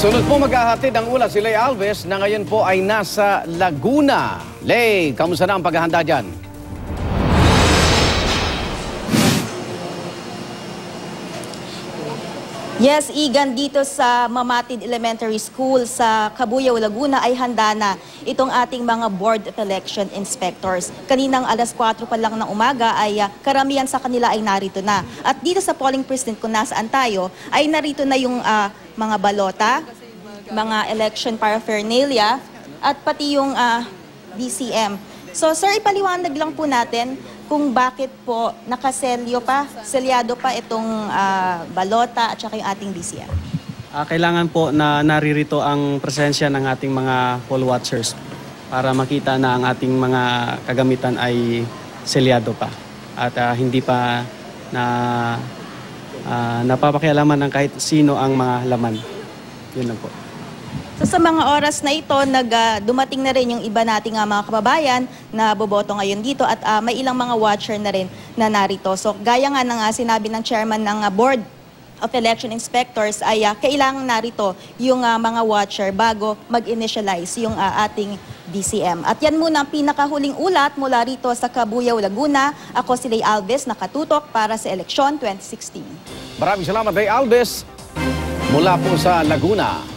Sunod po maghahatid ang ulat si Lay Alves na ngayon po ay nasa Laguna. Lay, kamusta na ang paghahanda dyan? Yes, Igan, dito sa Mamatid Elementary School sa Cabuyao, Laguna ay handa na itong ating mga Board of Election Inspectors. Kaninang alas 4 pa lang ng umaga ay karamihan sa kanila ay narito na. At dito sa polling precinct kung nasaan tayo ay narito na yung mga balota, mga election paraphernalia at pati yung DCM. So sir, ipaliwanag lang po natin kung bakit po selyado pa itong balota at saka yung ating DCM. Kailangan po na naririto ang presensya ng ating mga poll watchers para makita na ang ating mga kagamitan ay selyado pa at hindi pa napapakialaman ng kahit sino ang mga laman. Yun lang po. So sa mga oras na ito, dumating na rin yung iba nating mga kababayan na boboto ngayon dito at may ilang mga watcher na rin na narito. So gaya nga ng sinabi ng chairman ng Board of Election Inspectors ay kailangan narito yung mga watcher bago mag-initialize yung ating DCM. At yan muna ang pinakahuling ulat mula rito sa Cabuyao, Laguna. Ako si Lay Alves, nakatutok para sa eleksyon 2016. Maraming salamat, Lay Alves, mula po sa Laguna.